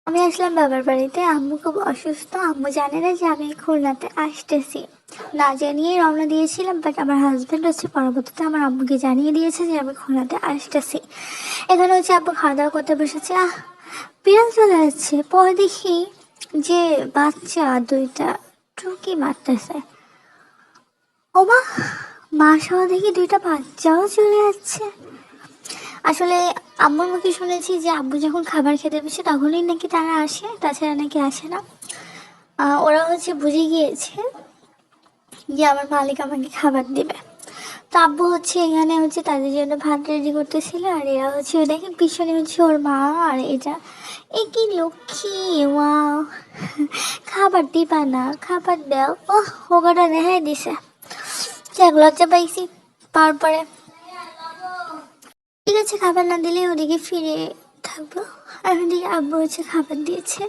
আমি আসলাম বাবার বাড়িতে। আম্মু খুব অসুস্থ। আম্মু জানে না যে আমি খুলনাতে আসতেছি। না জানিয়ে রওনা দিয়েছিলাম, বাট আমার হাজব্যান্ড হচ্ছে পরবর্তীতে আমার আম্মুকে জানিয়ে দিয়েছে যে আমি খুলনাতে আসতেছি। এখানে হচ্ছে আব্বু খাওয়া দাওয়া করতে বসেছে। বিড়াল চলে যাচ্ছে। পরে দেখি যে বাচ্চা দুইটা টুকি মারতেছে। ও মা সহ দেখি দুইটা বাচ্চাও চলে যাচ্ছে। আসলে আম্মুর মুখে শুনেছি যে আব্বু যখন খাবার খেতে বসে তখনই নাকি তারা আসে, তাছাড়া নাকি আসে না। ওরা হচ্ছে বুঝে গিয়েছে যে আমার মালিক আমাকে খাবার দেবে। তো আব্বু হচ্ছে এখানে হচ্ছে তাদের জন্য ভাত রেডি করতেছিল, আর এরা হচ্ছে দেখেন পিছনে হচ্ছে ওর মা। আর এটা এ কি লক্ষ্মী, ওয়া খাবার দিবা না, খাবার দাও। ও হোগাটা দেখাই দিছে। যাক লজ্জা পাইছি পাওয়ার পরে। ঠিক আছে, খাবার না দিলে ওদিকে ফিরে থাকবো। এখন দিকে আব্বু হচ্ছে খাবার দিয়েছে,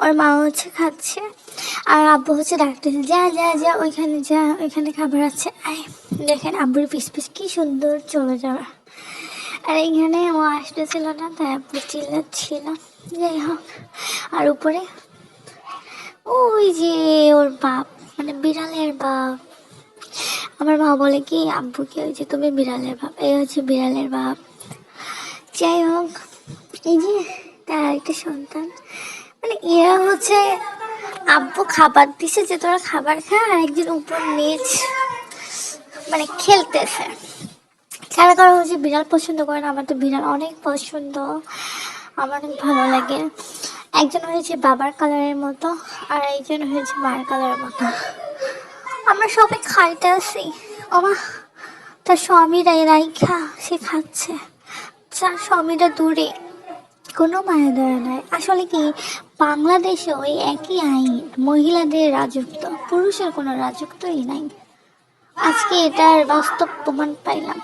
ওর মা হচ্ছে খাচ্ছে। আর আব্বু হচ্ছে ডাকতেছে, যা যা যা ওইখানে যা, ওইখানে খাবার আছে আয়। দেখেন আব্বুর পিস পিস কি সুন্দর চলে যাওয়া। আর এইখানে ও আসতেছিল না, তাই আব্বু চিল্লাচ্ছিল। যাই হোক, আর উপরে ওই যে ওর বাপ, মানে বিড়ালের বাপ। আমার মা বলে কি আব্বুকে, ওই যে তুমি বিড়ালের বাপ, এই হচ্ছে বিড়ালের বাপ। যাই হোক, এই যে তার একটা সন্তান, মানে এরা হচ্ছে আব্বু খাবার দিছে যে তোরা খাবার খা, আর একজন উপর নিচ মানে খেলতেছে। কারা কারা হচ্ছে বিড়াল পছন্দ করে না, আমার তো বিড়াল অনেক পছন্দ, আমার অনেক ভালো লাগে। একজন হয়েছে বাবার কালারের মতো, আর একজন হয়েছে মায়ের কালারের মতো। আমরা সবাই খাইতে আসি। ওমা, তার স্বামীরা রাইখা সে খাচ্ছে, তার স্বামীরা দূরে, কোনো মায়া দয়া নাই। আসলে কি বাংলাদেশে ওই একই আইন, মহিলাদের রাজত্ব, পুরুষের কোনো রাজত্বই নাই। আজকে এটার বাস্তব প্রমাণ পাইলাম।